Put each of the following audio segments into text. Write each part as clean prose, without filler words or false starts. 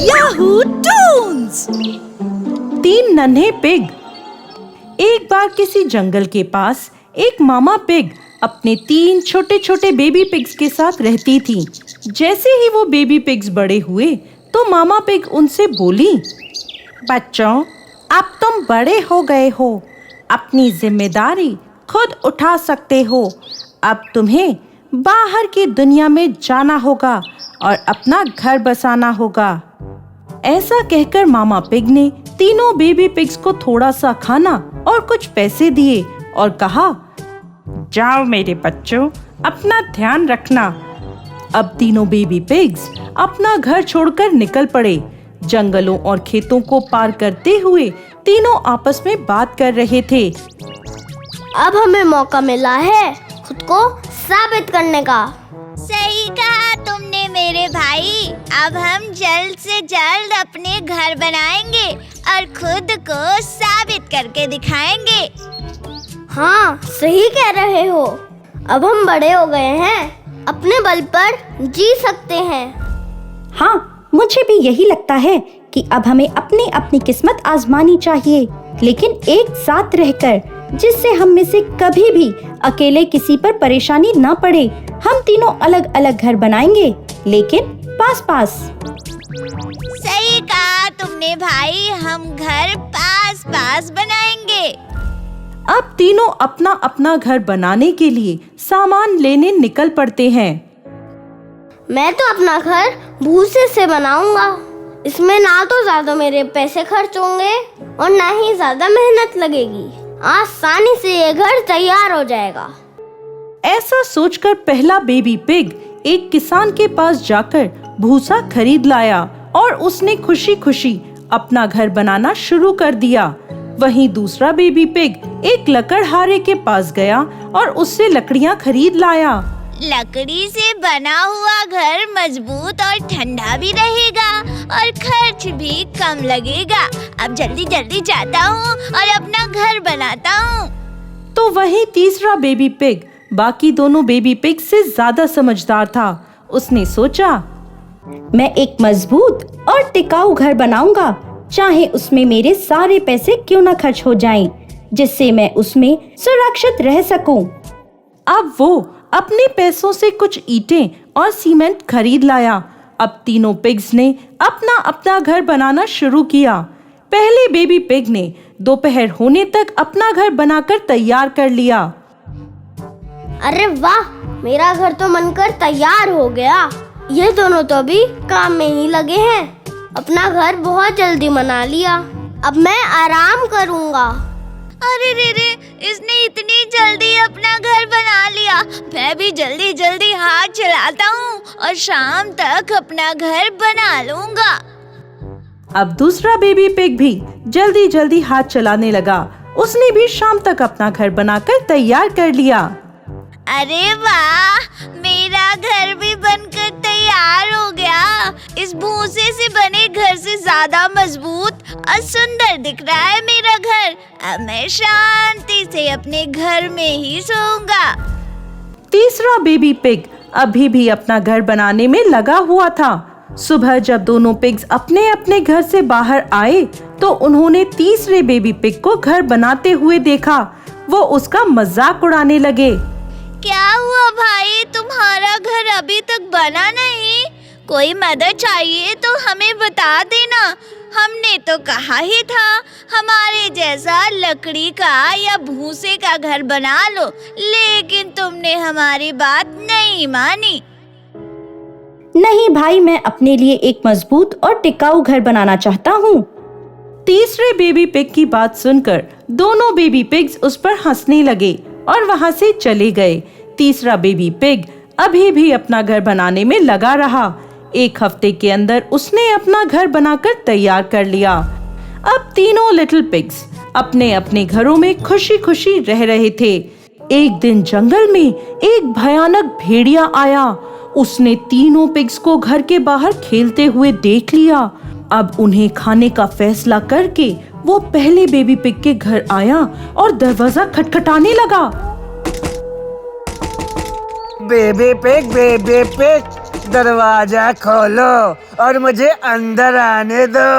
Yahoo Toons. 3 नन्हे pig. एक बार किसी जंगल के पास एक मामा पिग अपने 3 छोटे छोटे बेबी पिग्स के साथ रहती थी। जैसे ही वो बेबी पिग्स बड़े हुए तो मामा पिग उनसे बोली, बच्चों, अब तुम बड़े हो गए हो, अपनी जिम्मेदारी खुद उठा सकते हो। अब तुम्हें बाहर की दुनिया में जाना होगा और अपना घर बसाना होगा। ऐसा कहकर मामा पिग ने तीनों बेबी पिग्स को थोड़ा सा खाना और कुछ पैसे दिए और कहा, जाओ मेरे बच्चों, अपना ध्यान रखना। अब तीनों बेबी पिग्स अपना घर छोड़कर निकल पड़े। जंगलों और खेतों को पार करते हुए तीनों आपस में बात कर रहे थे। अब हमें मौका मिला है खुद को साबित करने का। सही कहा तुमने मेरे भाई। अब हम जल्द से जल्द अपने घर बनाएंगे और खुद को साबित करके दिखाएंगे। हाँ, सही कह रहे हो। अब हम बड़े हो गए हैं, अपने बल पर जी सकते हैं। हाँ, मुझे भी यही लगता है कि अब हमें अपनी अपनी किस्मत आजमानी चाहिए, लेकिन एक साथ रहकर, जिससे हम में से कभी भी अकेले किसी पर परेशानी न पड़े। हम तीनों अलग अलग घर बनाएंगे, लेकिन पास पास। सही कहा तुमने भाई, हम घर पास पास बनाएंगे। अब तीनों अपना अपना घर बनाने के लिए सामान लेने निकल पड़ते हैं। मैं तो अपना घर भूसे से बनाऊंगा। इसमें ना तो ज्यादा मेरे पैसे खर्च होंगे और ना ही ज्यादा मेहनत लगेगी। आसानी से ये घर तैयार हो जाएगा। ऐसा सोचकर पहला बेबी पिग एक किसान के पास जाकर भूसा खरीद लाया और उसने खुशी खुशी अपना घर बनाना शुरू कर दिया। वहीं दूसरा बेबी पिग एक लकड़हारे के पास गया और उससे लकड़ियां खरीद लाया। लकड़ी से बना हुआ घर मजबूत और ठंडा भी रहेगा और खर्च भी कम लगेगा। अब जल्दी जल्दी जाता हूँ और अपना घर बनाता हूँ। तो वहीं तीसरा बेबी पिग बाकी दोनों बेबी पिग से ज्यादा समझदार था। उसने सोचा, मैं एक मजबूत और टिकाऊ घर बनाऊंगा, चाहे उसमें मेरे सारे पैसे क्यों न खर्च हो जाएं, जिससे मैं उसमें सुरक्षित रह सकूं। अब वो अपने पैसों से कुछ ईंटें और सीमेंट खरीद लाया। अब तीनों पिग्स ने अपना अपना घर बनाना शुरू किया। पहले बेबी पिग ने दोपहर होने तक अपना घर बनाकर तैयार कर लिया। अरे वाह, मेरा घर तो बनकर तैयार हो गया। ये दोनों तो अभी काम में ही लगे हैं। अपना घर बहुत जल्दी बना लिया। अब मैं आराम करूँगा। अरे रे रे, इसने इतनी जल्दी अपना घर बना लिया। मैं भी जल्दी जल्दी हाथ चलाता हूँ और शाम तक अपना घर बना लूँगा। अब दूसरा बेबी पिग भी जल्दी जल्दी हाथ चलाने लगा। उसने भी शाम तक अपना घर बनाकर तैयार कर लिया। अरे वाह, मेरा घर भी बनकर तैयार हो गया। इस भूसे से बने घर से ज्यादा मजबूत और सुंदर दिख रहा है मेरा घर। अब मैं शांति से अपने घर में ही सोऊंगा। तीसरा बेबी पिग अभी भी अपना घर बनाने में लगा हुआ था। सुबह जब दोनों पिग्स अपने अपने घर से बाहर आए तो उन्होंने तीसरे बेबी पिग को घर बनाते हुए देखा। वो उसका मजाक उड़ाने लगे। क्या हुआ भाई, तुम्हारा घर अभी तक बना नहीं? कोई मदद चाहिए तो हमें बता देना। हमने तो कहा ही था हमारे जैसा लकड़ी का या भूसे का घर बना लो, लेकिन तुमने हमारी बात नहीं मानी। नहीं भाई, मैं अपने लिए एक मजबूत और टिकाऊ घर बनाना चाहता हूँ। तीसरे बेबी पिग की बात सुनकर दोनों बेबी पिग्स उस पर हंसने लगे और वहां से चले गए। तीसरा बेबी पिग अभी भी अपना घर बनाने में लगा रहा। 1 हफ्ते के अंदर उसने अपना घर बनाकर तैयार कर लिया। अब तीनों लिटिल पिग्स अपने अपने घरों में खुशी खुशी रह रहे थे। एक दिन जंगल में एक भयानक भेड़िया आया। उसने तीनों पिग्स को घर के बाहर खेलते हुए देख लिया। अब उन्हें खाने का फैसला करके वो पहले बेबी पिग के घर आया और दरवाजा खटखटाने लगा। बेबी पिग, दरवाजा खोलो और मुझे अंदर आने दो।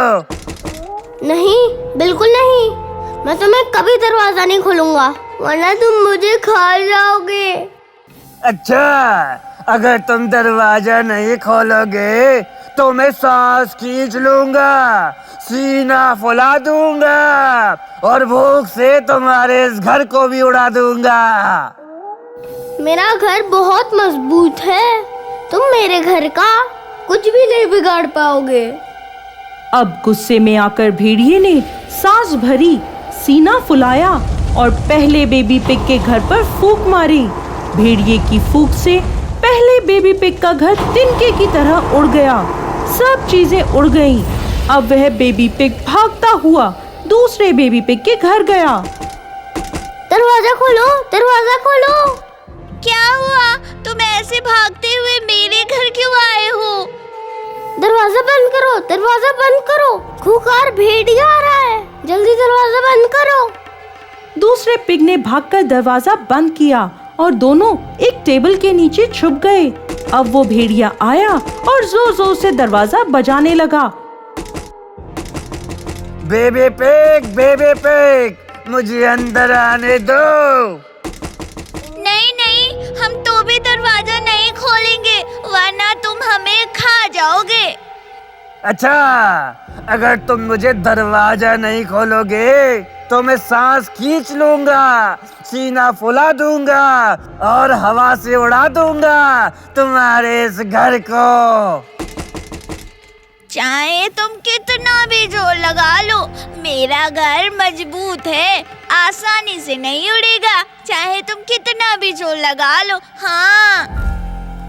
नहीं, बिल्कुल नहीं। मैं तुम्हें कभी दरवाजा नहीं खोलूंगा, वरना तुम मुझे खा जाओगे। अच्छा, अगर तुम दरवाजा नहीं खोलोगे तो मैं सांस खींच लूंगा, सीना फुला दूंगा और भूख से तुम्हारे इस घर को भी उड़ा दूंगा। मेरा घर बहुत मजबूत है, तुम मेरे घर का कुछ भी नहीं बिगाड़ पाओगे। अब गुस्से में आकर भेड़िए ने सांस भरी, सीना फुलाया और पहले बेबी पिग के घर पर फूंक मारी। भेड़िए की फूंक से पहले बेबी पिग का घर तिनके की तरह उड़ गया। सब चीजें उड़ गईं। अब वह बेबी पिग भागता हुआ दूसरे बेबी पिग के घर गया। दरवाजा खोलो, दरवाजा खोलो। क्या हुआ? तुम ऐसे भागते हुए मेरे घर क्यों आए हो? दरवाजा बंद करो, दरवाजा बंद करो। खूंखार भेड़िया आ रहा है, जल्दी दरवाजा बंद करो। दूसरे पिग ने भागकर दरवाजा बंद किया और दोनों एक टेबल के नीचे छुप गए। अब वो भेड़िया आया और जोर जोर से दरवाजा बजाने लगा। बेबी पिग, मुझे अंदर आने दो। नहीं नहीं, हम तो भी दरवाजा नहीं खोलेंगे, वरना तुम हमें खा जाओगे। अच्छा, अगर तुम मुझे दरवाजा नहीं खोलोगे तो मैं सांस खींच लूंगा, सीना फुला दूंगा और हवा से उड़ा दूंगा तुम्हारे इस घर को। चाहे तुम कितना भी जोर लगा लो, मेरा घर मजबूत है, आसानी से नहीं उड़ेगा, चाहे तुम कितना भी जोर लगा लो। हाँ।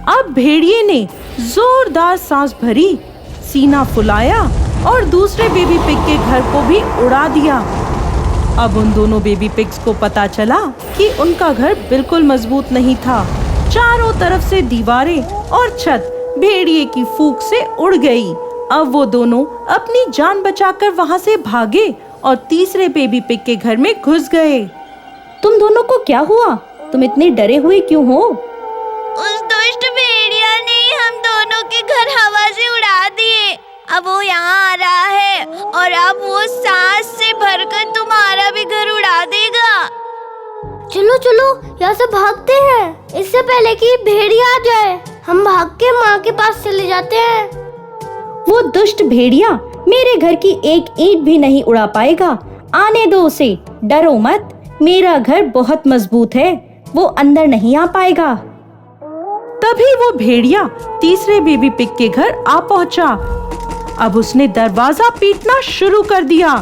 अब भेड़िए ने जोरदार सांस भरी, सीना फुलाया और दूसरे बेबी पिग के घर को भी उड़ा दिया। अब उन दोनों बेबी पिग्स को पता चला कि उनका घर बिल्कुल मजबूत नहीं था। चारों तरफ से दीवारें और छत भेड़िए की फूंक से उड़ गई। अब वो दोनों अपनी जान बचाकर वहाँ से भागे और तीसरे बेबी पिग के घर में घुस गए। तुम दोनों को क्या हुआ? तुम इतने डरे हुए क्यों हो? उस दुष्ट भेड़िया ने हम दोनों के घर हवा से उड़ा दिए। अब वो यहाँ आ रहा है और अब वो सांस से भरकर तुम्हारा भी घर उड़ा देगा। चलो चलो, यहाँ से भागते हैं, इससे पहले कि भेड़िया आ जाए। हम भाग के माँ के पास चले जाते हैं। वो दुष्ट भेड़िया मेरे घर की एक ईंट भी नहीं उड़ा पाएगा। आने दो उसे, डरो मत, मेरा घर बहुत मजबूत है, वो अंदर नहीं आ पाएगा। तभी वो भेड़िया तीसरे बेबी पिग के घर आ पहुंचा। अब उसने दरवाजा पीटना शुरू कर दिया।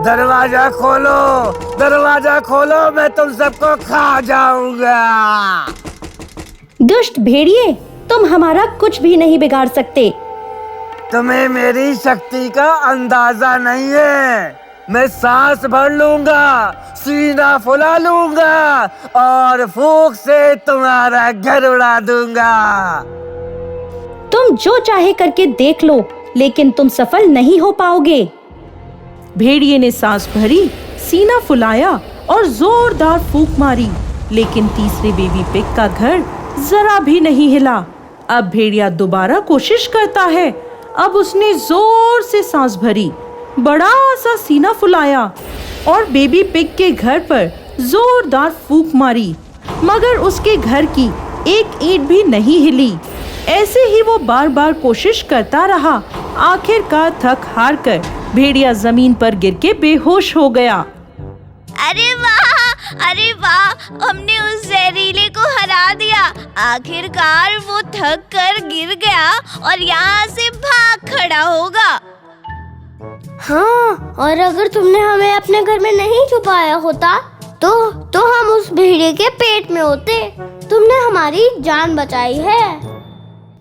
दरवाजा खोलो, दरवाजा खोलो, मैं तुम सबको खा जाऊंगा। दुष्ट भेड़िए, तुम हमारा कुछ भी नहीं बिगाड़ सकते। तुम्हें मेरी शक्ति का अंदाजा नहीं है। मैं सांस भर लूंगा, सीना फुला लूंगा और फूंक से तुम्हारा घर उड़ा दूंगा। तुम जो चाहे करके देख लो, लेकिन तुम सफल नहीं हो पाओगे। भेड़िए ने सांस भरी, सीना फुलाया और जोरदार फूंक मारी, लेकिन तीसरे बेबी पिग का घर जरा भी नहीं हिला। अब भेड़िया दोबारा कोशिश करता है। अब उसने जोर से सांस भरी, बड़ा सा सीना फुलाया और बेबी पिग के घर पर जोरदार फूंक मारी, मगर उसके घर की एक ईंट भी नहीं हिली। ऐसे ही वो बार बार कोशिश करता रहा। आखिरकार थक हार कर भेड़िया जमीन पर गिर के बेहोश हो गया। अरे वाह, अरे वाह, हमने उस जहरीले को हरा दिया। आखिरकार वो थक कर गिर गया और यहाँ से भाग खड़ा होगा। हाँ, और अगर तुमने हमें अपने घर में नहीं छुपाया होता तो हम उस भेड़िए के पेट में होते। तुमने हमारी जान बचाई है।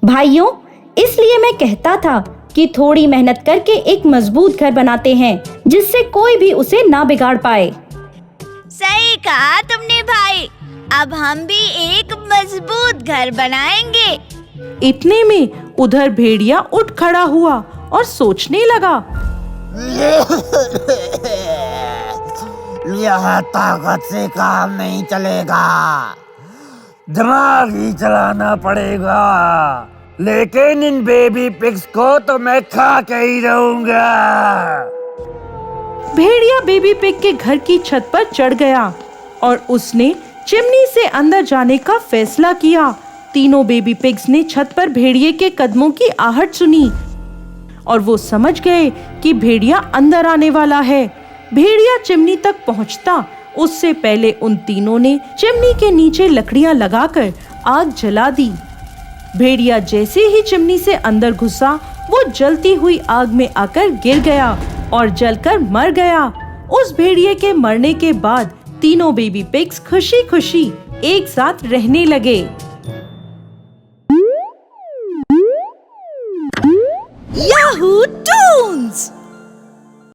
भाइयों, इसलिए मैं कहता था कि थोड़ी मेहनत करके एक मजबूत घर बनाते हैं जिससे कोई भी उसे ना बिगाड़ पाए। सही कहा तुमने भाई, अब हम भी एक मजबूत घर बनाएंगे। इतने में उधर भेड़िया उठ खड़ा हुआ और सोचने लगा, यह ताकत से काम नहीं चलेगा। दिमाग ही चलाना पड़ेगा, लेकिन इन बेबी पिग्स को तो मैं खा के ही रहूंगा। भेड़िया बेबी पिग के घर की छत पर चढ़ गया और उसने चिमनी से अंदर जाने का फैसला किया। तीनों बेबी पिग्स ने छत पर भेड़िए के कदमों की आहट सुनी और वो समझ गए कि भेड़िया अंदर आने वाला है। भेड़िया चिमनी तक पहुंचता उससे पहले उन तीनों ने चिमनी के नीचे लकड़ियां लगाकर आग जला दी। भेड़िया जैसे ही चिमनी से अंदर घुसा, वो जलती हुई आग में आकर गिर गया और जलकर मर गया। उस भेड़िए के मरने के बाद तीनों बेबी पिग्स खुशी खुशी एक साथ रहने लगे।